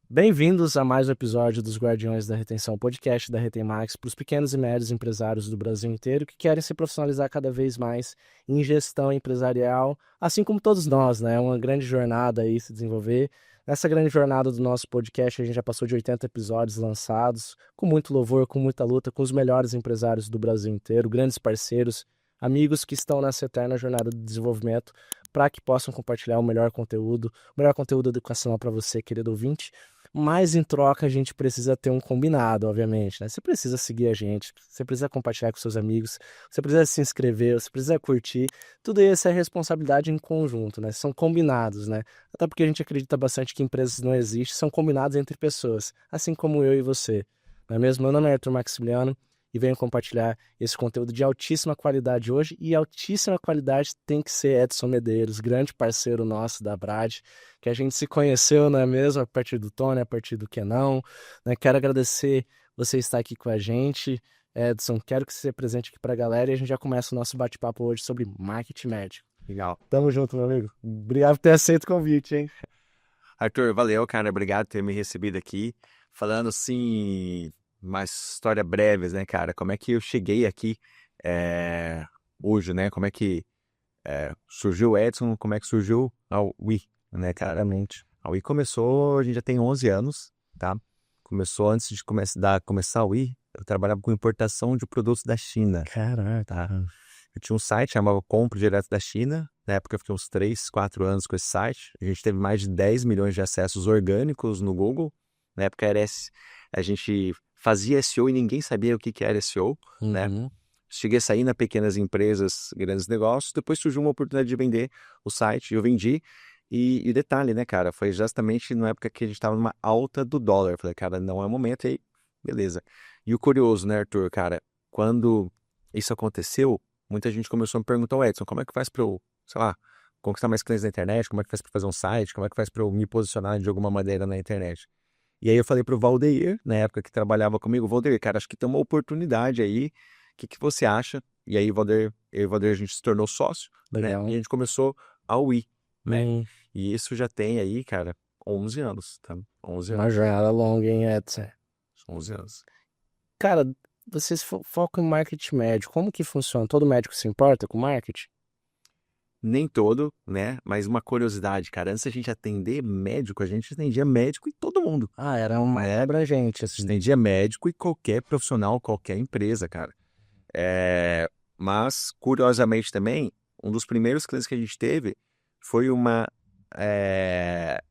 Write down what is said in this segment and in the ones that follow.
Bem-vindos a mais um episódio dos Guardiões da Retenção Podcast da Retem Max para os pequenos e médios empresários do Brasil inteiro que querem se profissionalizar cada vez mais em gestão empresarial, assim como todos nós, né? É uma grande jornada aí se desenvolver. Nessa grande jornada do nosso podcast, a gente já passou de 80 episódios lançados, com muito louvor, com muita luta, com os melhores empresários do Brasil inteiro, grandes parceiros, amigos que estão nessa eterna jornada de desenvolvimento para que possam compartilhar o melhor conteúdo educacional para você, querido ouvinte. Mas em troca a gente precisa ter um combinado, obviamente, né? Você precisa seguir a gente, você precisa compartilhar com seus amigos, você precisa se inscrever, você precisa curtir. Tudo isso é responsabilidade em conjunto, né? São combinados, né? Até porque a gente acredita bastante que empresas não existem, são combinados entre pessoas, assim como eu e você. Não é mesmo? Meu nome é Arthur Maximiliano e venho compartilhar esse conteúdo de altíssima qualidade hoje. E altíssima qualidade tem que ser Edson Medeiros, grande parceiro nosso da Brad, que a gente se conheceu, não é mesmo? A partir do Tony, a partir do Kenão, né? Quero agradecer você estar aqui com a gente. Edson, quero que você se apresente aqui para a galera e a gente já começa o nosso bate-papo hoje sobre marketing médico. Legal. Tamo junto, meu amigo. Obrigado por ter aceito o convite, hein? Arthur, valeu, cara. Obrigado por ter me recebido aqui. Falando assim, uma história breve, né, cara? Como é que eu cheguei aqui é, hoje, né? Como é que surgiu o Edson? Como é que surgiu a Wii, né, cara? Claramente. A Wii começou, a gente já tem 11 anos, tá? Começou antes de começar a Wii, eu trabalhava com importação de produtos da China, tá? Caraca. Eu tinha um site chamava Compro Direto da China. Na época eu fiquei uns 3, 4 anos com esse site. A gente teve mais de 10 milhões de acessos orgânicos no Google. Na época a gente fazia SEO e ninguém sabia o que era SEO, né? Uhum. Cheguei a sair na pequenas empresas, grandes negócios. Depois surgiu uma oportunidade de vender o site. Eu vendi. E detalhe, né, cara? Foi justamente na época que a gente estava numa alta do dólar. Eu falei, cara, não é o momento. E aí, beleza. E o curioso, né, Arthur, cara? Quando isso aconteceu, muita gente começou a me perguntar, Edson, como é que faz para eu, sei lá, conquistar mais clientes na internet? Como é que faz para fazer um site? Como é que faz para eu me posicionar de alguma maneira na internet? E aí eu falei pro Valdeir, na época que trabalhava comigo, Valdeir, cara, acho que tem uma oportunidade aí. O que que você acha? E aí eu e o Valdeir, a gente se tornou sócio, né? E a Legal. gente começou a Wii, né? Hum, E isso já tem aí, cara, 11 anos, tá? 11 uma anos. jornada longa, hein, Edson? 11 anos. Cara, vocês focam em marketing médico. Como que funciona? Todo médico se importa com marketing? Nem todo, né? Mas uma curiosidade, cara. Antes a gente atender médico, a gente atendia médico e todo mundo, Ah, era uma né? abrangente, A gente assim. atendia médico e qualquer profissional, qualquer empresa, cara. Mas, curiosamente também, um dos primeiros clientes que a gente teve foi é,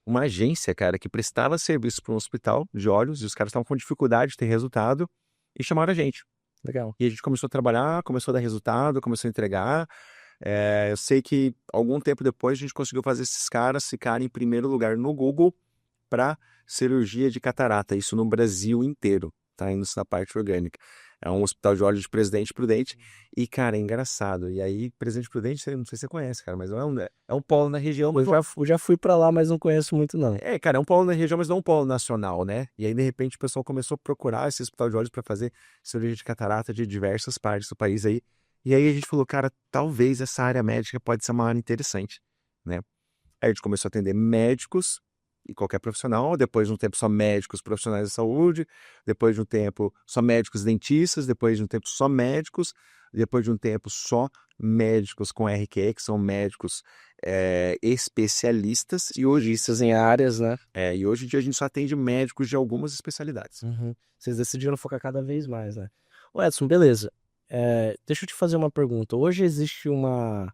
uma agência, cara, que prestava serviço para um hospital de olhos e os caras estavam com dificuldade de ter resultado e chamaram a gente. Legal. E a gente começou a trabalhar, começou a dar resultado, começou a entregar. Eu sei que algum tempo depois a gente conseguiu fazer esses caras ficarem em primeiro lugar no Google para cirurgia de catarata, isso no Brasil inteiro, tá indo na parte orgânica. É um hospital de olhos de Presidente Prudente. E, cara, é engraçado. E aí, Presidente Prudente, não sei se você conhece, cara, mas é um polo na região, mas Eu já fui pra lá, mas não conheço muito, não. cara, é um polo na região, mas não um polo nacional, né? E aí, de repente, o pessoal começou a procurar esse hospital de olhos para fazer cirurgia de catarata de diversas partes do país aí. E aí a gente falou, cara, talvez essa área médica pode ser uma área interessante, né? Aí a gente começou a atender médicos e qualquer profissional, depois de um tempo só médicos profissionais de saúde, depois de um tempo só médicos dentistas, depois de um tempo só médicos, depois de um tempo só médicos com RQE, que são médicos especialistas, e hoje, Listas em áreas, né? e hoje em dia a gente só atende médicos de algumas especialidades. Uhum. Vocês decidiram focar cada vez mais, né? Ô, Edson, beleza. Deixa eu te fazer uma pergunta. Hoje existe uma.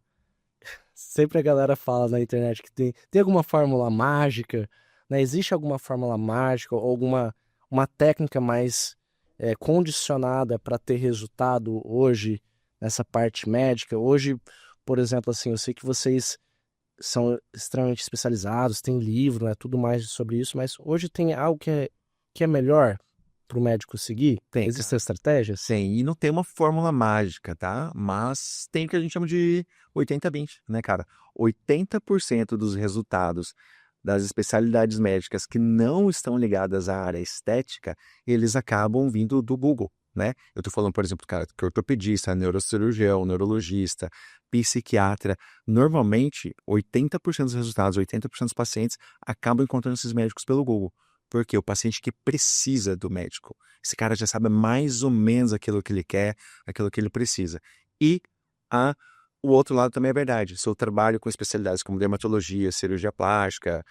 Sempre a galera fala na internet que tem alguma fórmula mágica, né? Existe alguma fórmula mágica ou alguma uma técnica mais condicionada para ter resultado hoje nessa parte médica? Hoje, por exemplo, assim, eu sei que vocês são extremamente especializados, tem livro, né? Tudo mais sobre isso, mas hoje tem algo que é melhor para o médico seguir? Tem, Existem cara. estratégias? Tem, e não tem uma fórmula mágica, tá? Mas tem o que a gente chama de 80-20, né, cara? 80% dos resultados das especialidades médicas que não estão ligadas à área estética, eles acabam vindo do Google, né? Eu tô falando, por exemplo, cara, que ortopedista, neurocirurgião, neurologista, psiquiatra. Normalmente, 80% dos resultados, 80% dos pacientes acabam encontrando esses médicos pelo Google. Porque o paciente que precisa do médico, esse cara já sabe mais ou menos aquilo que ele quer, aquilo que ele precisa. E a, o outro lado também é verdade. Se eu trabalho com especialidades como dermatologia, cirurgia plástica,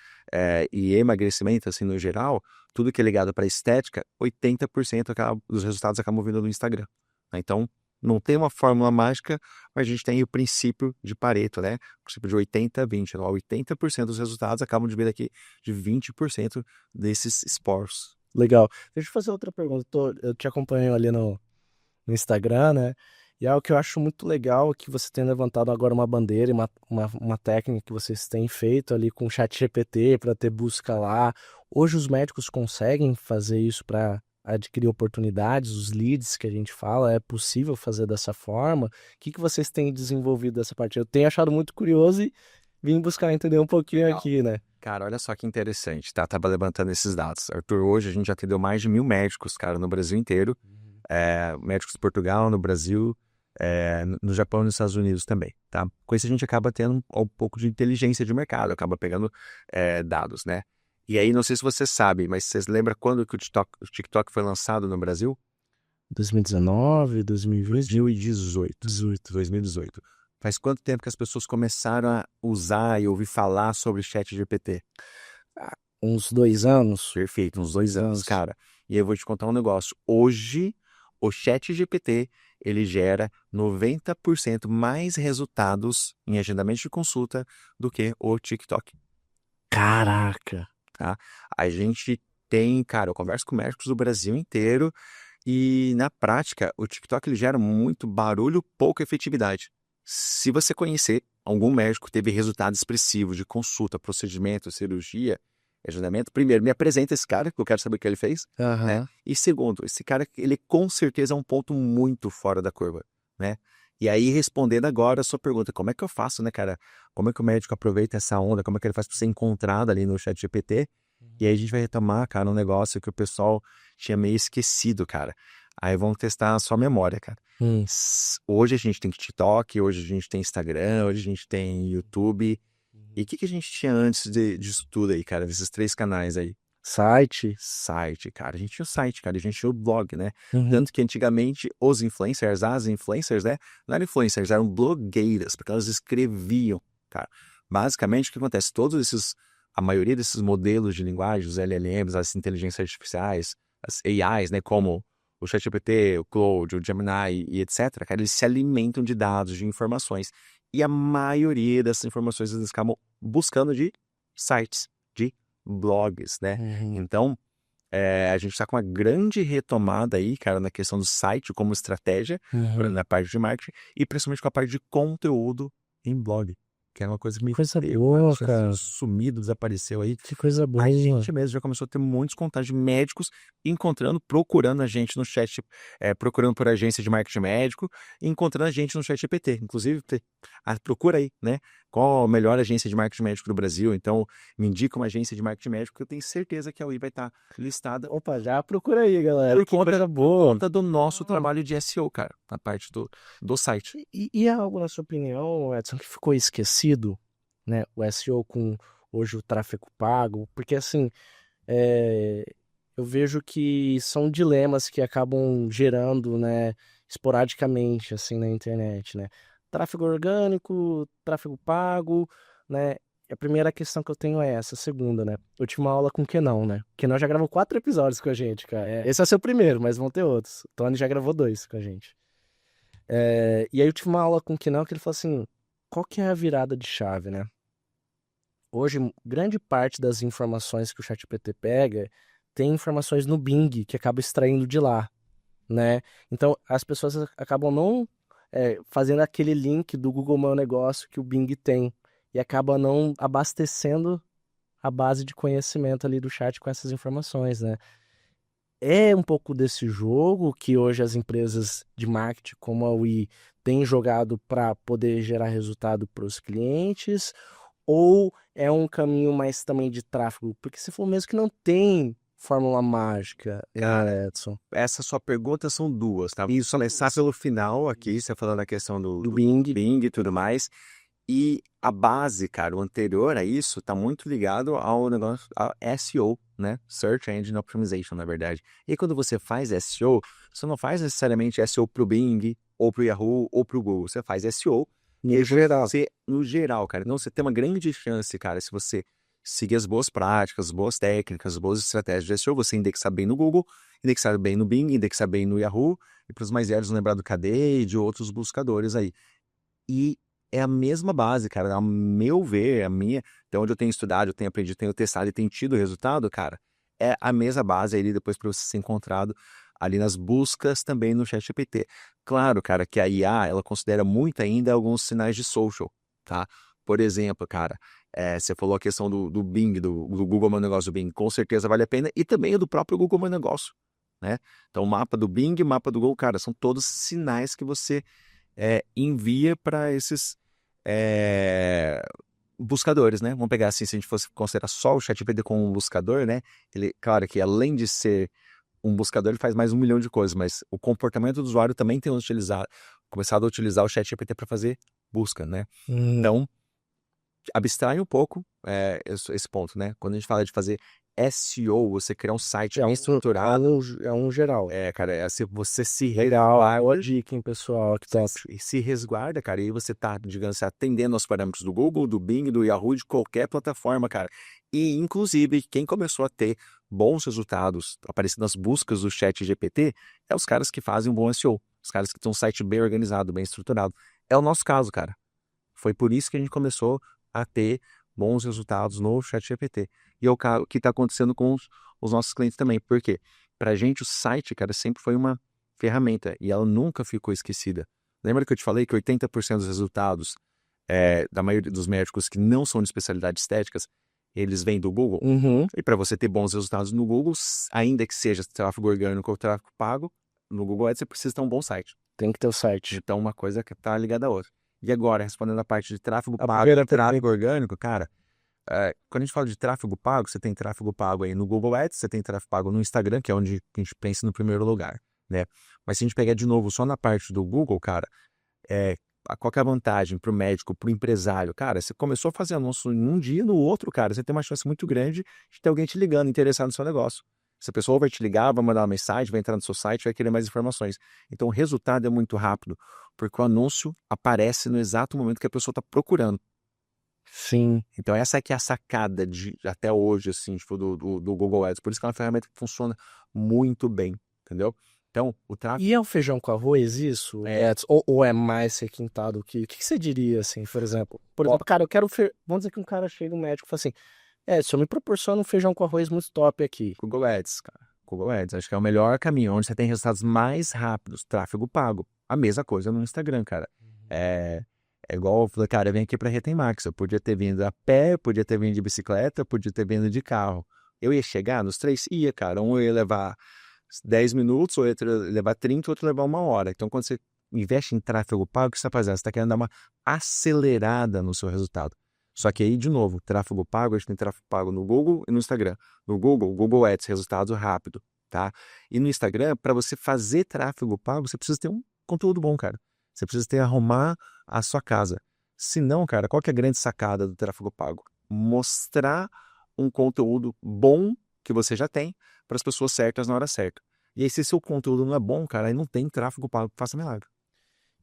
e emagrecimento, assim, no geral, tudo que é ligado para estética, 80% dos resultados acabam vindo no Instagram, né? Então, não tem uma fórmula mágica, mas a gente tem o princípio de Pareto, né? O princípio de 80-20. Então, 80% dos resultados acabam de vir aqui de 20% desses esforços. Legal. Deixa eu fazer outra pergunta. Eu te acompanho ali no Instagram, né? E algo que eu acho muito legal é que você tem levantado agora uma bandeira e uma técnica que vocês têm feito ali com o ChatGPT para ter busca lá. Hoje os médicos conseguem fazer isso para adquirir oportunidades, os leads que a gente fala, é possível fazer dessa forma? O que vocês têm desenvolvido dessa parte? Eu tenho achado muito curioso e vim buscar entender um pouquinho Legal. aqui, né? Cara, olha só que interessante, tá? Tava levantando esses dados. Arthur, hoje a gente já atendeu mais de 1.000 médicos, cara, no Brasil inteiro. Médicos de Portugal, no Brasil, no Japão e nos Estados Unidos também, tá? Com isso a gente acaba tendo um pouco de inteligência de mercado, acaba pegando dados, né? E aí, não sei se você sabe, mas vocês lembram quando que o TikTok foi lançado no Brasil? 2019, 2020, 2018. Faz quanto tempo que as pessoas começaram a usar e ouvir falar sobre ChatGPT? uns 2 anos. Perfeito, uns 2 anos, cara. E eu vou te contar um negócio. Hoje, o ChatGPT, ele gera 90% mais resultados em agendamento de consulta do que o TikTok, Caraca! tá? A gente tem, cara, eu converso com médicos do Brasil inteiro e, na prática, o TikTok ele gera muito barulho, pouca efetividade. Se você conhecer algum médico que teve resultado expressivo de consulta, procedimento, cirurgia, agendamento, primeiro, me apresenta esse cara, que eu quero saber o que ele fez, né? Aham. E segundo, esse cara, ele com certeza é um ponto muito fora da curva, né? E aí, respondendo agora a sua pergunta, como é que eu faço, né, cara? Como é que o médico aproveita essa onda? Como é que ele faz para ser encontrado ali no ChatGPT? E aí a gente vai retomar, cara, um negócio que o pessoal tinha meio esquecido, cara. Aí vamos testar a sua memória, cara. Hum. Hoje a gente tem TikTok, hoje a gente tem Instagram, hoje a gente tem YouTube. E o que a gente tinha antes disso tudo aí, cara? Desses 3 canais aí? Site. Site, cara. A gente tinha o site, cara. A gente tinha o blog, né? Uhum. Tanto que antigamente os influencers, as influencers, né? Não eram influencers, eram blogueiras, porque elas escreviam, cara. Basicamente, o que acontece? A maioria desses modelos de linguagem, os LLMs, as inteligências artificiais, as AIs, né? Como o ChatGPT, o Claude, o Gemini e etc., cara, eles se alimentam de dados, de informações. E a maioria dessas informações eles acabam buscando de sites, de blogs, né? Uhum. Então, a gente está com uma grande retomada aí, cara, na questão do site como estratégia, na parte de marketing, e principalmente com a parte de conteúdo em blog, que é uma coisa que me Coisa pegou, boa, tinha cara. sumido, desapareceu aí. Que coisa boa. A gente mesmo já começou a ter muitos contatos de médicos procurando a gente no chat, procurando por agência de marketing médico e encontrando a gente no chat GPT. Inclusive, procura aí, né? Qual a melhor agência de marketing médico do Brasil? Então, me indica uma agência de marketing médico que eu tenho certeza que a UI vai estar listada Opa, já procura aí, galera. por Que coisa por boa. conta do nosso trabalho de SEO, cara, na parte do site. E é algo, na sua opinião, Edson, que ficou esquecido, né? O SEO com hoje o tráfego pago, porque assim, é, eu vejo que são dilemas que acabam gerando, né, esporadicamente, assim, na internet, né? Tráfego orgânico, tráfego pago, né? A primeira questão que eu tenho é essa. A segunda, né? Eu tive uma aula com o Kenan, né? O Kenan já gravou 4 episódios com a gente, cara. Esse é o seu primeiro, mas vão ter outros. O Tony já gravou 2 com a gente. E aí eu tive uma aula com o Kenan que ele falou assim, qual que é a virada de chave, né? Hoje, grande parte das informações que o ChatGPT pega tem informações no Bing que acaba extraindo de lá, né? Então, as pessoas acabam não fazendo aquele link do Google Meu Negócio que o Bing tem e acaba não abastecendo a base de conhecimento ali do chat com essas informações, né? É um pouco desse jogo que hoje as empresas de marketing como a Wii têm jogado para poder gerar resultado para os clientes, ou é um caminho mais também de tráfego? Porque você falou mesmo que não tem fórmula mágica, Edson? Essa sua pergunta são duas, tá? Isso começar pelo final aqui, você falando a questão do Bing. Bing e tudo mais. E a base, cara, o anterior a isso, tá muito ligado ao negócio, a SEO, né? Search Engine Optimization, na verdade. E quando você faz SEO, você não faz necessariamente SEO pro Bing, ou pro Yahoo, ou pro Google. Você faz SEO No geral. no geral, cara. Então você tem uma grande chance, cara, se você seguir as boas práticas, boas técnicas, boas estratégias de SEO, você indexar bem no Google, indexar bem no Bing, indexar bem no Yahoo, e para os mais velhos lembrar do KD e de outros buscadores aí. E é a mesma base, cara. Ao meu ver, até onde eu tenho estudado, eu tenho aprendido, tenho testado e tenho tido resultado, cara, é a mesma base ali depois para você ser encontrado ali nas buscas também no ChatGPT. Claro, cara, que a IA, ela considera muito ainda alguns sinais de social, tá? Por exemplo, cara, você falou a questão do Bing, do Google Meu Negócio do Bing, com certeza vale a pena, e também o do próprio Google Meu Negócio, né? Então, o mapa do Bing, o mapa do Google, cara, são todos sinais que você envia para esses buscadores, né? Vamos pegar assim, se a gente fosse considerar só o ChatGPT como um buscador, né? Ele, claro que além de ser um buscador, ele faz mais 1 milhão de coisas, mas o comportamento do usuário também tem começado a utilizar o ChatGPT para fazer busca, né? Então, abstrai um pouco esse ponto, né? Quando a gente fala de fazer SEO, você criar um site bem estruturado. É um geral. Cara, é assim, você se Legal, boa resguarda, dica, hein, pessoal? Que tá... e se resguarda, cara, e aí você tá, digamos assim, atendendo aos parâmetros do Google, do Bing, do Yahoo, de qualquer plataforma, cara. E, inclusive, quem começou a ter bons resultados aparecendo nas buscas do chat GPT é os caras que fazem um bom SEO, os caras que têm um site bem organizado, bem estruturado. É o nosso caso, cara. Foi por isso que a gente começou a ter bons resultados no chat GPT. E é o que está acontecendo com os nossos clientes também. Por quê? Pra gente, o site, cara, sempre foi uma ferramenta e ela nunca ficou esquecida. Lembra que eu te falei que 80% dos resultados da maioria dos médicos que não são de especialidades estéticas, eles vêm do Google? E para você ter bons resultados no Google, ainda que seja tráfego orgânico ou tráfego pago, no Google Ads você precisa ter um bom site. Tem que ter o site. Então, uma coisa que está ligada à outra. E agora, respondendo a parte de tráfego pago e tráfego orgânico, cara, quando a gente fala de tráfego pago, você tem tráfego pago aí no Google Ads, você tem tráfego pago no Instagram, que é onde a gente pensa no primeiro lugar, né? Mas se a gente pegar de novo só na parte do Google, cara, qual que é a vantagem para o médico, para o empresário? Cara, você começou a fazer anúncio em um dia, no outro, cara, você tem uma chance muito grande de ter alguém te ligando, interessado no seu negócio. Essa pessoa vai te ligar, vai mandar uma mensagem, vai entrar no seu site, vai querer mais informações. Então, o resultado é muito rápido, porque o anúncio aparece no exato momento que a pessoa está procurando. Sim. Então, essa é que é a sacada até hoje, assim, tipo, do Google Ads. Por isso que é uma ferramenta que funciona muito bem, entendeu? Então, o tráfego... E é o feijão com arroz isso, Edson? Ou é mais requintado? O que você diria, assim, por exemplo? Por exemplo, cara, eu quero... Vamos dizer que um cara chega, um médico e fala assim, Edson, me proporciona um feijão com arroz muito top aqui. Google Ads, cara. Google Ads, acho que é o melhor caminho, onde você tem resultados mais rápidos, tráfego pago. A mesma coisa no Instagram, cara. É igual eu falei, cara, eu vim aqui pra Retem Max. Eu podia ter vindo a pé, podia ter vindo de bicicleta, podia ter vindo de carro. Eu ia chegar nos três? Ia, cara. Um eu ia levar 10 minutos, ou outro ia levar 30, outro ia levar 1 hora. Então, quando você investe em tráfego pago, o que você está fazendo? Você está querendo dar uma acelerada no seu resultado. Só que aí, de novo, tráfego pago, a gente tem tráfego pago no Google e no Instagram. No Google, Google Ads, resultado rápido, tá? E no Instagram, para você fazer tráfego pago, você precisa ter um conteúdo bom, cara. Você precisa arrumar a sua casa. Se não, cara, qual que é a grande sacada do tráfego pago? Mostrar um conteúdo bom que você já tem para as pessoas certas na hora certa. E aí, se seu conteúdo não é bom, cara, aí não tem tráfego pago que faça milagre.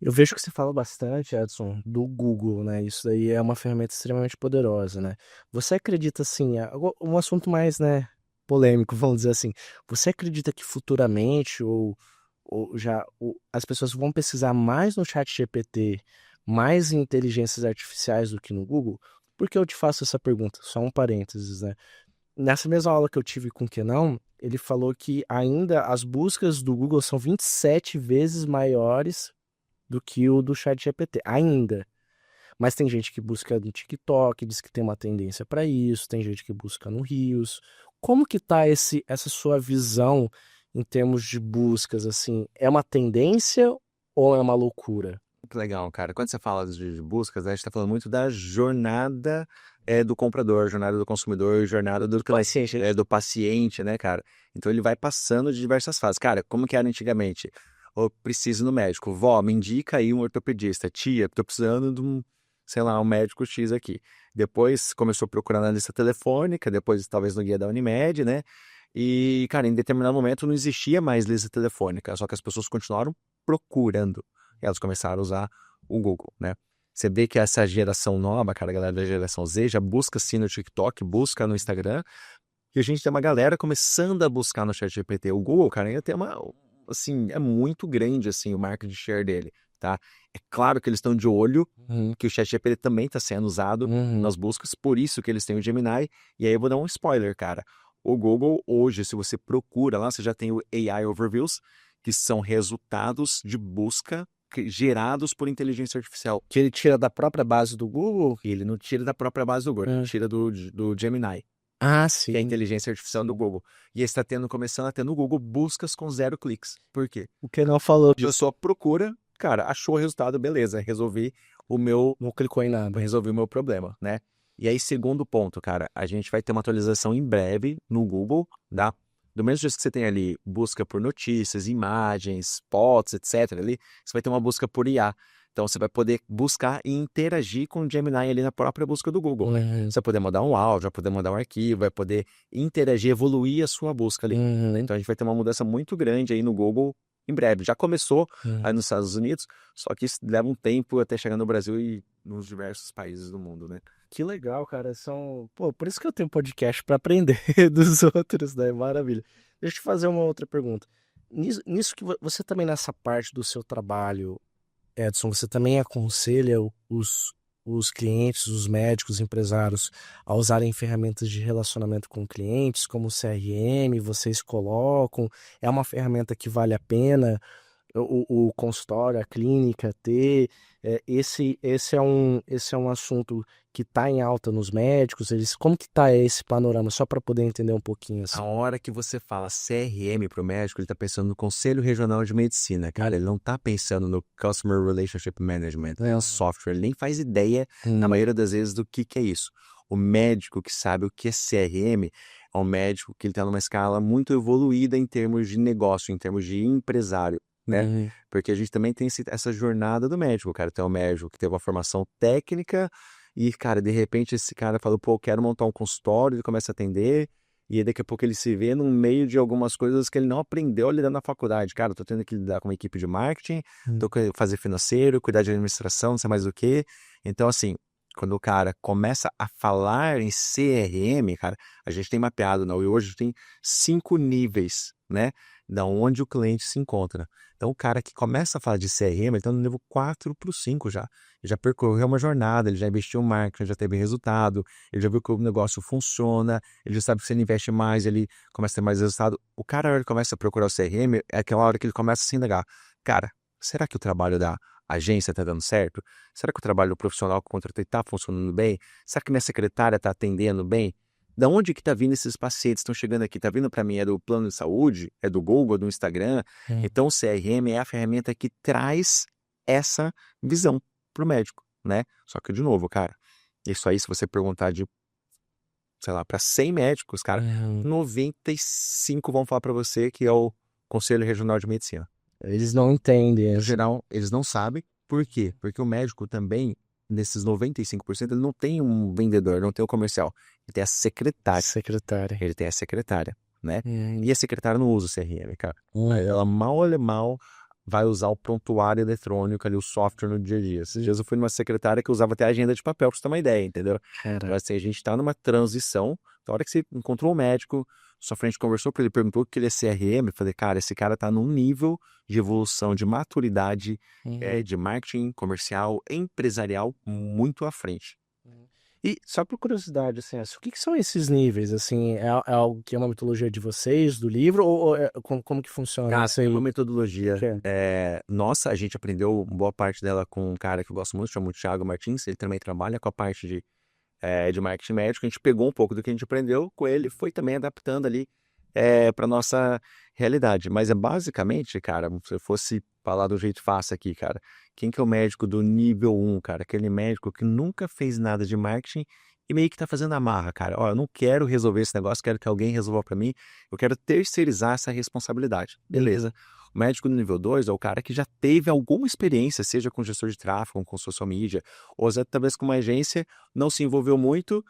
Eu vejo que você fala bastante, Edson, do Google, né? Isso daí é uma ferramenta extremamente poderosa, né? Você acredita, assim, um assunto mais, né, polêmico, vamos dizer assim. Você acredita que futuramente as pessoas vão pesquisar mais no chat GPT, mais em inteligências artificiais do que no Google? Por que eu te faço essa pergunta? Só um parênteses, né? Nessa mesma aula que eu tive com o Kenan, ele falou que ainda as buscas do Google são 27 vezes maiores do que o do chat GPT, ainda. Mas tem gente que busca no TikTok, diz que tem uma tendência para isso, tem gente que busca no Reels. Como que tá essa sua visão em termos de buscas, assim? É uma tendência ou é uma loucura? Que legal, cara. Quando você fala de buscas, né, a gente tá falando muito da jornada do comprador, jornada do consumidor, jornada do Paciente. do paciente, né, cara? Então ele vai passando de diversas fases. Cara, como que era antigamente? Eu preciso ir no médico. Vó, me indica aí um ortopedista. Tia, tô precisando de um, sei lá, um médico X aqui. Depois começou a procurar na lista telefônica, depois talvez no guia da Unimed, né? E, cara, em determinado momento não existia mais lista telefônica, só que as pessoas continuaram procurando. Elas começaram a usar o Google, né? Você vê que essa geração nova, cara, a galera da geração Z, já busca sim no TikTok, busca no Instagram, e a gente tem uma galera começando a buscar no ChatGPT. O Google, cara, ainda tem assim, é muito grande, assim, o market share dele, tá? É claro que eles estão de olho Uhum. que o ChatGPT também está sendo usado nas buscas, por isso que eles têm o Gemini, e aí eu vou dar um spoiler, cara. O Google, hoje, se você procura lá, você já tem o AI Overviews, que são resultados de busca gerados por inteligência artificial. Que ele tira da própria base do Google? Ele não tira da própria base do Google, ele tira do Gemini, Ah, que é a sim. inteligência artificial do Google. E está começando a ter no Google buscas com 0 cliques. Por quê? O que não falou A disso. pessoa procura, cara, achou o resultado, beleza, resolvi o meu Não clicou em nada. resolver o meu problema, né? E aí, segundo ponto, cara, a gente vai ter uma atualização em breve no Google, tá? Do mesmo jeito que você tem ali busca por notícias, imagens, fotos, etc. ali, você vai ter uma busca por IA. Então, você vai poder buscar e interagir com o Gemini ali na própria busca do Google. Você vai poder mandar um áudio, vai poder mandar um arquivo, vai poder interagir, evoluir a sua busca ali. Então, a gente vai ter uma mudança muito grande aí no Google em breve. Já começou aí nos Estados Unidos, só que isso leva um tempo até chegar no Brasil e nos diversos países do mundo, né? Que legal, cara. Pô, por isso que eu tenho podcast pra aprender dos outros, né? Maravilha. Deixa eu te fazer uma outra pergunta. Nisso que você também nessa parte do seu trabalho, Edson, você também aconselha os clientes, os médicos, os empresários a usarem ferramentas de relacionamento com clientes, como o CRM, vocês colocam, é uma ferramenta que vale a pena o consultório, a clínica ter, esse é um assunto que está em alta nos médicos, como que está esse panorama, só para poder entender um pouquinho assim. A hora que você fala CRM para o médico, ele está pensando no Conselho Regional de Medicina, cara. Ele não está pensando no Customer Relationship Management, é um software. Ele nem faz ideia, na maioria das vezes, do que é isso. O médico que sabe o que é CRM é um médico que ele está numa escala muito evoluída em termos de negócio, em termos de empresário, né? Porque a gente também tem essa jornada do médico, cara. Tem um médico que teve uma formação técnica e, cara, de repente esse cara falou, pô, eu quero montar um consultório, ele começa a atender. E aí, daqui a pouco ele se vê no meio de algumas coisas que ele não aprendeu lidando na faculdade. Cara, eu tô tendo que lidar com uma equipe de marketing, tô que fazer financeiro, cuidar de administração, não sei mais o quê. Então, assim, quando o cara começa a falar em CRM, cara, a gente tem mapeado, não, e hoje tem 5 níveis, né, da onde o cliente se encontra. Então, o cara que começa a falar de CRM, ele tá no nível 4 para o 5 já. Ele já percorreu uma jornada, ele já investiu em marketing, já teve resultado, ele já viu que o negócio funciona, ele já sabe que se ele investe mais, ele começa a ter mais resultado. O cara, na hora que começa a procurar o CRM, é aquela hora que ele começa a se indagar. Cara, será que o trabalho da agência está dando certo? Será que o trabalho do profissional que eu contratei está funcionando bem? Será que minha secretária está atendendo bem? Da onde que tá vindo esses pacientes? Estão chegando aqui? Tá vindo para mim? É do plano de saúde? É do Google? É do Instagram? Então, o CRM é a ferramenta que traz essa visão pro médico, né? Só que, de novo, cara, isso aí, se você perguntar de, sei lá, para 100 médicos, cara, 95 vão falar para você que é o Conselho Regional de Medicina. Eles não entendem. No geral, eles não sabem. Por quê? Porque o médico também, nesses 95%, ele não tem um vendedor, não tem um comercial. Ele tem a secretária. Ele tem a secretária, né? E a secretária não usa o CRM, cara. Ela mal vai usar o prontuário eletrônico ali, o software no dia a dia. Esses dias eu fui numa secretária que usava até agenda de papel, pra você ter uma ideia, entendeu? Então, assim, a gente tá numa transição. Na hora que você encontrou o médico, sua frente conversou com ele, perguntou o que ele é CRM, eu falei, cara, esse cara tá num nível de evolução, de maturidade, de marketing comercial, empresarial, muito à frente. E só por curiosidade, assim, o que são esses níveis, assim, é algo que é uma mitologia de vocês, do livro, ou como que funciona? Tem uma metodologia. Nossa, a gente aprendeu boa parte dela com um cara que eu gosto muito, chama o Thiago Martins, ele também trabalha com a parte de marketing médico, a gente pegou um pouco do que a gente aprendeu com ele, foi também adaptando ali para nossa realidade. Mas é basicamente, cara, se eu fosse falar do jeito fácil aqui, cara, quem que é o médico do nível um, cara? Aquele médico que nunca fez nada de marketing e meio que tá fazendo amarra, cara. Ó, eu não quero resolver esse negócio, quero que alguém resolva para mim, eu quero terceirizar essa responsabilidade. Beleza. O médico do nível 2 é o cara que já teve alguma experiência, seja com gestor de tráfego, com social media, ou talvez com uma agência, não se envolveu muito,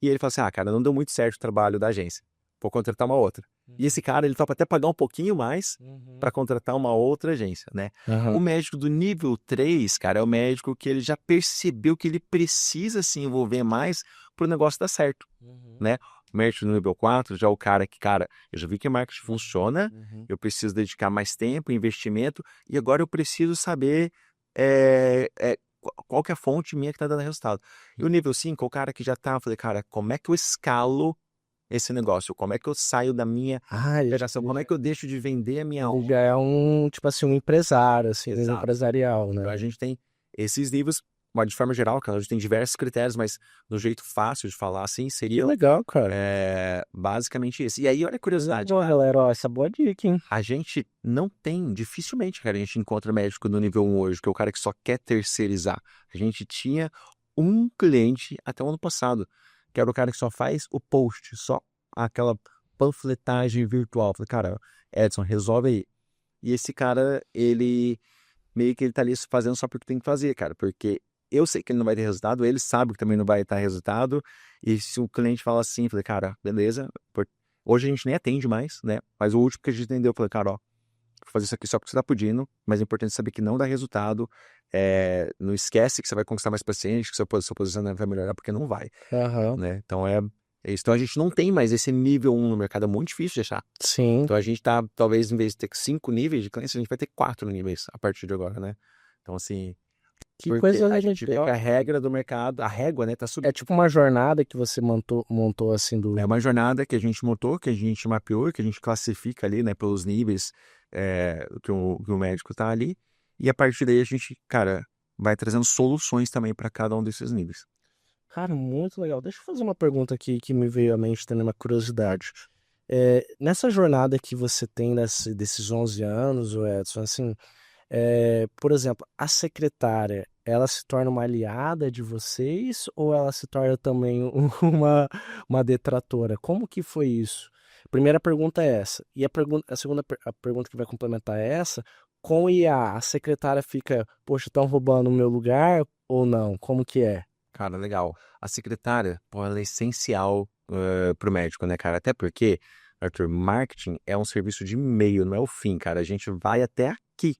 e ele fala assim, cara, não deu muito certo o trabalho da agência, vou contratar uma outra. E esse cara, ele topa até pagar um pouquinho mais para contratar uma outra agência, né? O médico do nível 3, cara, é o médico que ele já percebeu que ele precisa se envolver mais para o negócio dar certo, né? O médico do nível 4 já é o cara que, cara, eu já vi que marketing funciona, eu preciso dedicar mais tempo, investimento, e agora eu preciso saber qual que é a fonte minha que está dando resultado. E o nível 5 é o cara que já tá, eu falei, cara, como é que eu escalo esse negócio? Como é que eu saio da minha geração? Como é que eu deixo de vender a minha Ele já é um, tipo assim, um empresário, assim, um Exato. empresarial, Então, né? a gente tem esses níveis, mas de forma geral, cara, a gente tem diversos critérios, mas no jeito fácil de falar assim, Que seria legal, cara. basicamente esse. E aí, olha a curiosidade. Bom, galera, ó, essa é boa dica, hein? A gente não tem, dificilmente, cara, a gente encontra médico no nível 1 hoje, que é o cara que só quer terceirizar. A gente tinha um cliente até o ano passado, que era o cara que só faz o post, só aquela panfletagem virtual. Eu falei, cara, Edson, resolve aí. E esse cara, ele meio que ele tá ali fazendo só porque tem que fazer, cara, porque eu sei que ele não vai ter resultado, ele sabe que também não vai ter resultado, e se o cliente fala assim, eu falei, cara, beleza, hoje a gente nem atende mais, né, mas o último que a gente entendeu, eu falei, cara, ó, vou fazer isso aqui só porque você tá pedindo, mas é importante saber que não dá resultado, não esquece que você vai conquistar mais pacientes, que seu posicionamento vai melhorar, porque não vai, né, então é isso. Então a gente não tem mais esse nível 1 no mercado, é muito difícil de achar. Sim. Então a gente tá, talvez, em vez de ter 5 níveis de clientes, a gente vai ter 4 níveis a partir de agora, né? Então, assim, Que porque coisa a legal. gente vê que a regra do mercado, a régua, né, tá subindo. É tipo uma jornada que você montou assim do. É uma jornada que a gente montou, que a gente mapeou, que a gente classifica ali, né, pelos níveis que o médico tá ali. E a partir daí a gente, cara, vai trazendo soluções também para cada um desses níveis. Cara, muito legal. Deixa eu fazer uma pergunta aqui que me veio à mente, tendo uma curiosidade. Nessa jornada que você tem desses 11 anos, o Edson, assim, por exemplo, a secretária, ela se torna uma aliada de vocês ou ela se torna também uma detratora? Como que foi isso? Primeira pergunta é essa. E a segunda a pergunta que vai complementar é essa. Com o IA, a secretária fica, poxa, estão roubando o meu lugar ou não? Como que é? Cara, legal. A secretária, pô, ela é essencial pro médico, né, cara? Até porque, Arthur, marketing é um serviço de meio, não é o fim, cara. A gente vai até aqui.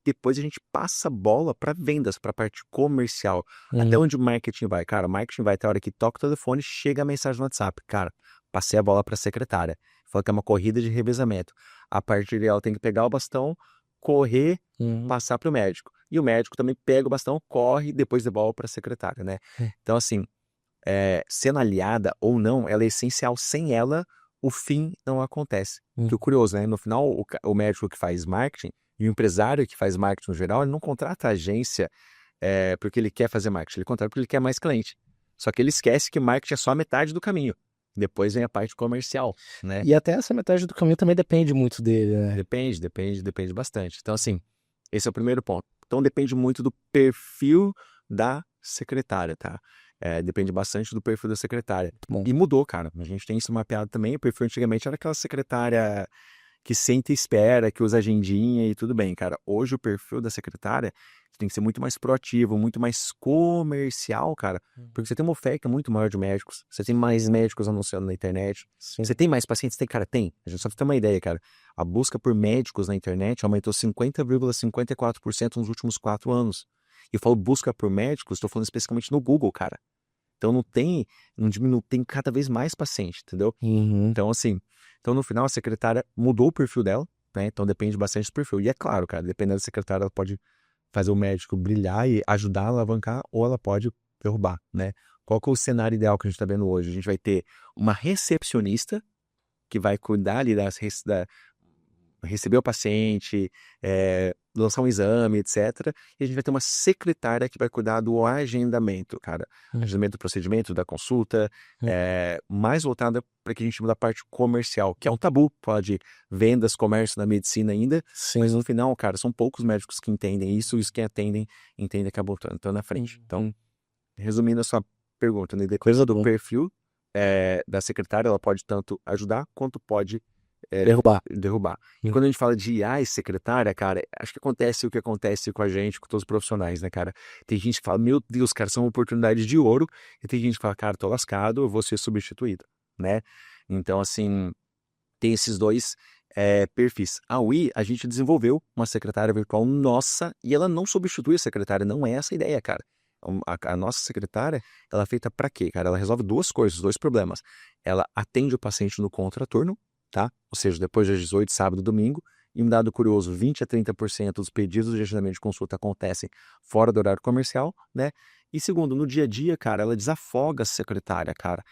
Depois a gente passa a bola para vendas, para a parte comercial. Até onde o marketing vai? Cara, o marketing vai até a hora que toca o telefone, chega a mensagem no WhatsApp. Cara, passei a bola para a secretária. Falou que é uma corrida de revezamento. A partir dela tem que pegar o bastão, correr, passar para o médico. E o médico também pega o bastão, corre e depois devolve para a secretária, né? Então, assim, sendo aliada ou não, ela é essencial. Sem ela, o fim não acontece. Que o curioso, né? No final, o médico que faz marketing e o empresário que faz marketing no geral, ele não contrata a agência porque ele quer fazer marketing, ele contrata porque ele quer mais cliente. Só que ele esquece que marketing é só a metade do caminho. Depois vem a parte comercial, né? E até essa metade do caminho também depende muito dele, né? Depende bastante. Então, assim, esse é o primeiro ponto. Então, depende muito do perfil da secretária, tá? Depende bastante do perfil da secretária. Bom. E mudou, cara. A gente tem isso mapeado também. O perfil antigamente era aquela secretária que senta e espera, que usa agendinha e tudo bem, cara. Hoje o perfil da secretária tem que ser muito mais proativo, muito mais comercial, cara. Porque você tem uma oferta muito maior de médicos. Você tem mais médicos anunciando na internet. Sim. Você tem mais pacientes? Cara, tem. A gente só pra ter uma ideia, cara. A busca por médicos na internet aumentou 50,54% nos últimos 4 anos. E eu falo busca por médicos, estou falando especificamente no Google, cara. Então não diminui, tem cada vez mais paciente, entendeu? Então, assim, no final a secretária mudou o perfil dela, né? Então depende bastante do perfil. E é claro, cara, dependendo da secretária, ela pode fazer o médico brilhar e ajudar a alavancar, ou ela pode derrubar, né? Qual que é o cenário ideal que a gente está vendo hoje? A gente vai ter uma recepcionista que vai cuidar ali receber o paciente, lançar um exame, etc. E a gente vai ter uma secretária que vai cuidar do agendamento, cara. Agendamento do procedimento, da consulta, mais voltada para que a gente chama da parte comercial, que é um tabu, falar de vendas, comércio na medicina ainda, mas no final, cara, são poucos médicos que entendem isso, e os que atendem, entendem que acabou estando na frente. Então, resumindo a sua pergunta, né? Depende do perfil da secretária, ela pode tanto ajudar quanto pode derrubar. E quando a gente fala de IA e secretária, cara, acho que acontece o que acontece com a gente, com todos os profissionais, né, cara? Tem gente que fala, meu Deus, cara, são oportunidades de ouro, e tem gente que fala, cara, tô lascado, eu vou ser substituído, né? Então, assim, tem esses dois perfis. A UI, a gente desenvolveu uma secretária virtual nossa, e ela não substitui a secretária, não é essa a ideia, cara. A nossa secretária, ela é feita para quê, cara? Ela resolve duas coisas, dois problemas. Ela atende o paciente no contraturno, tá? Ou seja, depois das 18, sábado e domingo. E um dado curioso, 20 a 30% dos pedidos de agendamento de consulta acontecem fora do horário comercial, né? E segundo, no dia a dia, cara, ela desafoga a secretária, cara.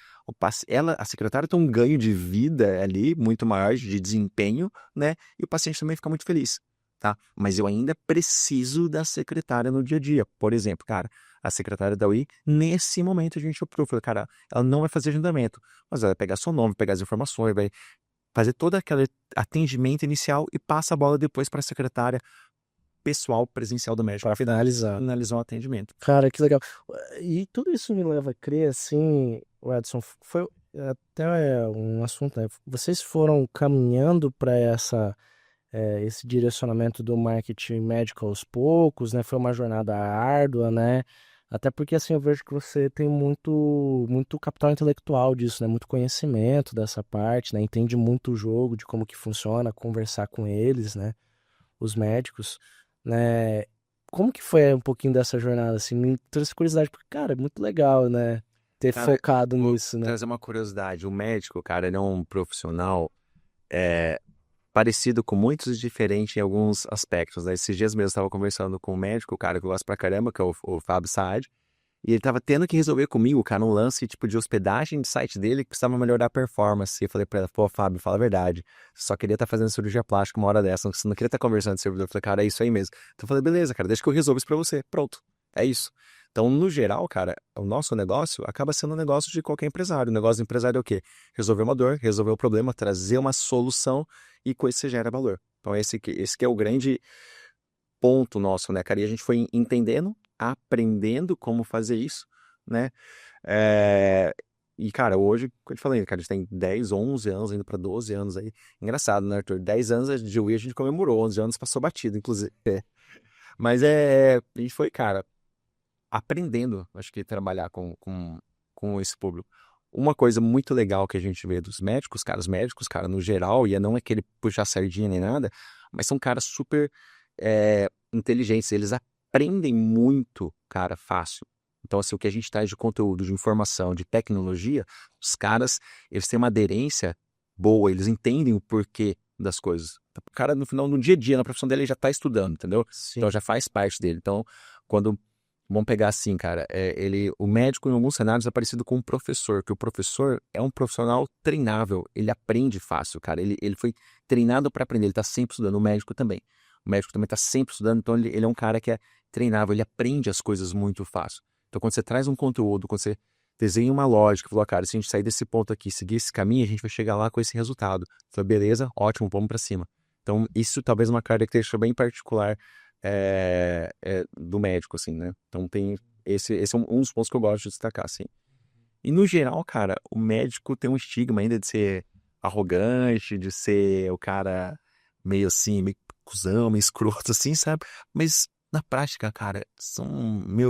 A secretária tem um ganho de vida ali, muito maior, de desempenho, né? E o paciente também fica muito feliz, tá? Mas eu ainda preciso da secretária no dia a dia. Por exemplo, cara, a secretária da UI, nesse momento a gente optou, falou, cara, ela não vai fazer agendamento, mas ela vai pegar seu nome, pegar as informações, vai fazer todo aquele atendimento inicial e passa a bola depois para a secretária pessoal presencial do médico. Para finalizar. Finalizar o atendimento. Cara, que legal. E tudo isso me leva a crer, assim, o Edson, foi até um assunto, né? Vocês foram caminhando para esse direcionamento do marketing médico aos poucos, né? Foi uma jornada árdua, né? Até porque, assim, eu vejo que você tem muito capital intelectual disso, né? Muito conhecimento dessa parte, né? Entende muito o jogo, de como que funciona, conversar com eles, né? Os médicos, né? Como que foi um pouquinho dessa jornada, assim? Me trouxe curiosidade, porque, cara, é muito legal, né? Ter Cara, focado vou nisso, né? trazer uma curiosidade. O médico, cara, ele é um profissional parecido com muitos e diferente em alguns aspectos, né? Esses dias mesmo eu estava conversando com um médico, o cara que eu gosto pra caramba, que é o Fábio Saad, e ele tava tendo que resolver comigo, cara, um lance tipo de hospedagem de site dele que precisava melhorar a performance. E eu falei pra ele, pô, Fábio, fala a verdade. Só queria estar fazendo cirurgia plástica uma hora dessa, você não queria estar conversando com o servidor. Eu falei, cara, é isso aí mesmo. Então eu falei, beleza, cara, deixa que eu resolvo isso pra você. Pronto. É isso. Então, no geral, cara, o nosso negócio acaba sendo um negócio de qualquer empresário. O negócio do empresário é o quê? Resolver uma dor, resolver o problema, trazer uma solução e com isso você gera valor. Então, esse que é o grande ponto nosso, né, cara? E a gente foi entendendo, aprendendo como fazer isso, né? E, cara, hoje, como eu te falei, cara, a gente tem 10, 11 anos, indo para 12 anos aí. Engraçado, né, Arthur? 10 anos de Wii a gente comemorou, 11 anos passou batido, inclusive. Mas a gente foi, cara, aprendendo, acho que, trabalhar com esse público. Uma coisa muito legal que a gente vê dos médicos, cara, os médicos, cara, no geral, e não é aquele puxar sardinha nem nada, mas são caras super inteligentes, eles aprendem muito, cara, fácil. Então, assim, o que a gente traz de conteúdo, de informação, de tecnologia, os caras, eles têm uma aderência boa, eles entendem o porquê das coisas. O cara, no final, no dia a dia, na profissão dele, ele já tá estudando, entendeu? Sim. Então, já faz parte dele. Então, quando... Vamos pegar assim, cara, o médico em alguns cenários é parecido com um professor, que o professor é um profissional treinável, ele aprende fácil, cara, ele foi treinado para aprender, ele tá sempre estudando, o médico também tá sempre estudando, então ele é um cara que é treinável, ele aprende as coisas muito fácil. Então quando você traz um conteúdo, quando você desenha uma lógica, falou, cara, se a gente sair desse ponto aqui, seguir esse caminho, a gente vai chegar lá com esse resultado. Falei, beleza, ótimo, vamos para cima. Então isso talvez é uma característica bem particular do médico, assim, né? Então tem esse é um dos pontos que eu gosto de destacar, assim. E no geral, cara, o médico tem um estigma ainda de ser arrogante, de ser o cara meio assim, meio cuzão, meio escroto, assim, sabe? Mas na prática, cara,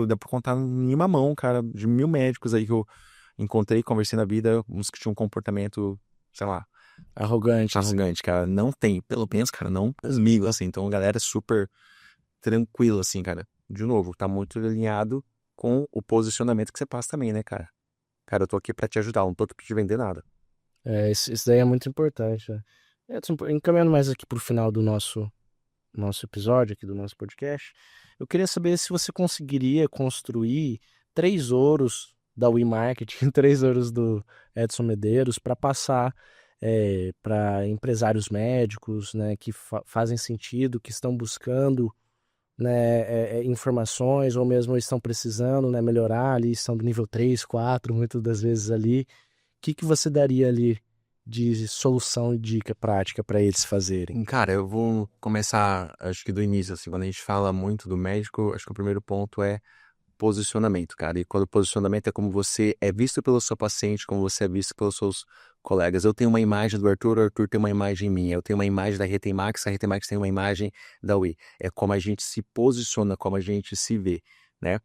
dá pra contar em uma mão, cara, de 1000 médicos aí que eu encontrei, conversei na vida, uns que tinham um comportamento, sei lá, Arrogante, assim. arrogante, cara. Não tem, pelo menos, cara, não comigo, assim. Então a galera é super tranquilo, assim, cara. De novo, tá muito alinhado com o posicionamento que você passa também, né, cara? Cara, eu tô aqui pra te ajudar, não tô aqui pra te vender nada. Isso daí é muito importante, né? Edson, encaminhando mais aqui pro final do nosso episódio aqui do nosso podcast, eu queria saber se você conseguiria construir 3 ouros da WeMarketing, 3 ouros do Edson Medeiros para passar para empresários médicos, né, que fazem sentido, que estão buscando, né, informações ou mesmo estão precisando, né, melhorar ali, estão do nível 3, 4, muitas das vezes ali. O que você daria ali de solução e dica prática para eles fazerem? Cara, eu vou começar, acho que do início, assim, quando a gente fala muito do médico, acho que o primeiro ponto é posicionamento, cara. E quando o posicionamento é como você é visto pelo seu paciente, como você é visto pelos seus colegas. Eu tenho uma imagem do Arthur, o Arthur tem uma imagem minha. Eu tenho uma imagem da Retemax, a Retemax tem uma imagem da Wii. É como a gente se posiciona, como a gente se vê, né?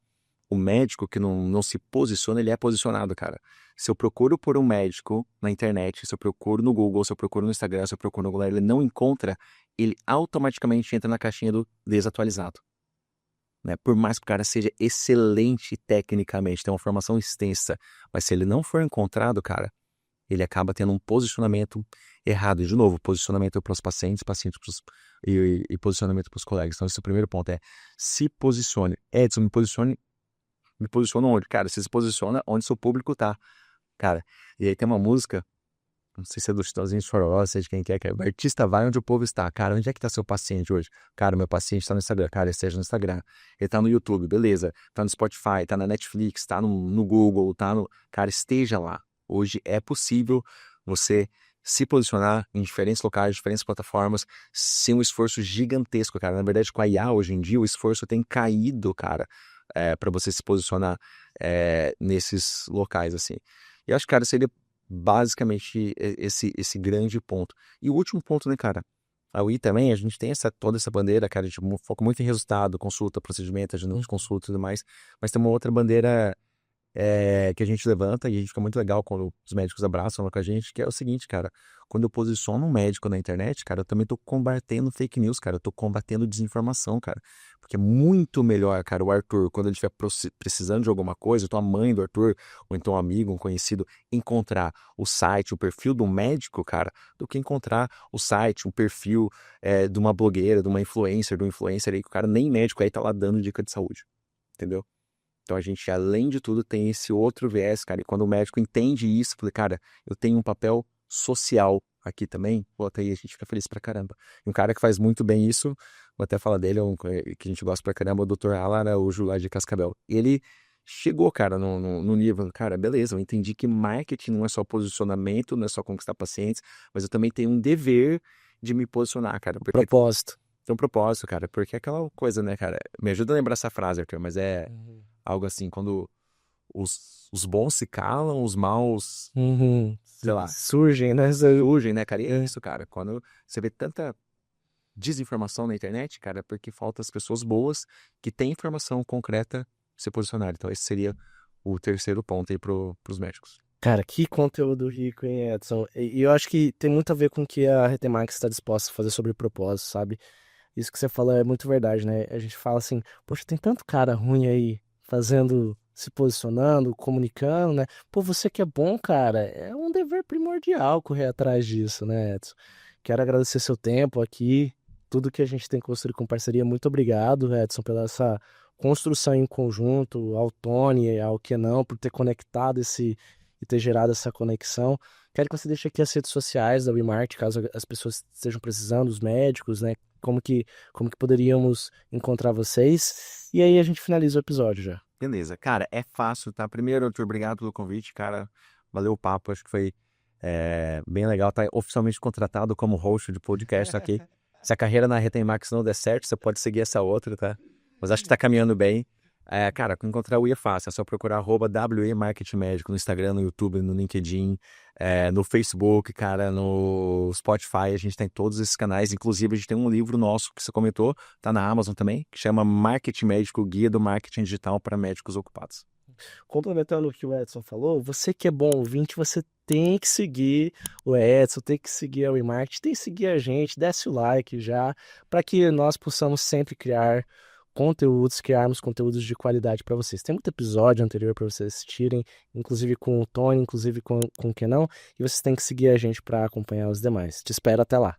O médico que não se posiciona, ele é posicionado, cara. Se eu procuro por um médico na internet, se eu procuro no Google, se eu procuro no Instagram, se eu procuro no Google, ele não encontra, ele automaticamente entra na caixinha do desatualizado. Né? Por mais que o cara seja excelente tecnicamente, tenha uma formação extensa, mas se ele não for encontrado, cara, ele acaba tendo um posicionamento errado. E, de novo, posicionamento para os pacientes, e posicionamento para os colegas. Então, esse é o primeiro ponto, é se posicione. Edson, me posiciona onde? Cara, você se posiciona onde seu público tá, cara. E aí tem uma música, não sei se é do Chitãozinho Chororó, seja de quem quer, que é o artista vai onde o povo está. Cara, onde é que tá seu paciente hoje? Cara, meu paciente tá no Instagram. Cara, ele esteja no Instagram. Ele tá no YouTube, beleza. Tá no Spotify, tá na Netflix, tá no Google, tá no... Cara, esteja lá. Hoje é possível você se posicionar em diferentes locais, diferentes plataformas, sem um esforço gigantesco, cara. Na verdade, com a IA hoje em dia, o esforço tem caído, cara, para você se posicionar nesses locais, assim. E eu acho, cara, seria basicamente esse grande ponto. E o último ponto, né, cara? A UI também, a gente tem toda essa bandeira, cara, a gente foca muito em resultado, consulta, procedimento, agenda de consulta e tudo mais, mas tem uma outra bandeira que a gente levanta e a gente fica muito legal quando os médicos abraçam lá com a gente, que é o seguinte, cara, quando eu posiciono um médico na internet, cara, eu também tô combatendo fake news, cara, eu tô combatendo desinformação, cara, porque é muito melhor, cara, o Arthur, quando ele estiver precisando de alguma coisa, então a mãe do Arthur, ou então um amigo, um conhecido, encontrar o site, o perfil do médico, cara, do que encontrar o site, um perfil de uma blogueira, de uma influencer, do influencer aí, que o cara nem médico aí tá lá dando dica de saúde, entendeu? Então a gente, além de tudo, tem esse outro viés, cara. E quando o médico entende isso, falei, cara, eu tenho um papel social aqui também, pô, até aí a gente fica feliz pra caramba. E um cara que faz muito bem isso, vou até falar dele, que a gente gosta pra caramba, o Dr. Alan Araújo lá de Cascavel. Ele chegou, cara, no nível, cara, beleza, eu entendi que marketing não é só posicionamento, não é só conquistar pacientes, mas eu também tenho um dever de me posicionar, cara. Porque Propósito. tem um propósito, cara, porque é aquela coisa, né, cara? Me ajuda a lembrar essa frase, Arthur, mas é algo assim, quando os bons se calam, os maus, Uhum. sei lá, Surgem, né? surgem, né, cara? E é isso, cara. Quando você vê tanta desinformação na internet, cara, é porque falta as pessoas boas que têm informação concreta se posicionar. Então, esse seria o terceiro ponto aí pros médicos. Cara, que conteúdo rico, hein, Edson? E eu acho que tem muito a ver com o que a Retemax está disposta a fazer sobre propósito, sabe? Isso que você falou é muito verdade, né? A gente fala assim, poxa, tem tanto cara ruim aí fazendo, se posicionando, comunicando, né? Pô, você que é bom, cara, é um dever primordial correr atrás disso, né, Edson? Quero agradecer seu tempo aqui, tudo que a gente tem construído com parceria. Muito obrigado, Edson, pela essa construção em conjunto, ao Tony, ao Kenan, por ter conectado esse e ter gerado essa conexão. Quero que você deixe aqui as redes sociais da WeMarket, caso as pessoas estejam precisando, os médicos, né? Como que poderíamos encontrar vocês? E aí a gente finaliza o episódio já. Beleza. Cara, é fácil, tá? Primeiro, Arthur, obrigado pelo convite, cara. Valeu o papo, acho que foi bem legal. Tá oficialmente contratado como host de podcast aqui. Se a carreira na Retemax não der certo, você pode seguir essa outra, tá? Mas acho que tá caminhando bem. Cara, encontrar o I é fácil, é só procurar @WE Marketing Médico no Instagram, no YouTube, no LinkedIn, no Facebook, cara, no Spotify, a gente tem todos esses canais, inclusive a gente tem um livro nosso que você comentou, tá na Amazon também, que chama Marketing Médico, Guia do Marketing Digital para Médicos Ocupados. Complementando o que o Edson falou, você que é bom ouvinte, você tem que seguir o Edson, tem que seguir a WeMarket, tem que seguir a gente, desce o like já, para que nós possamos sempre criar conteúdos, criarmos conteúdos de qualidade para vocês. Tem muito episódio anterior para vocês assistirem, inclusive com o Tony, inclusive com o Kenan, e vocês têm que seguir a gente para acompanhar os demais. Te espero até lá.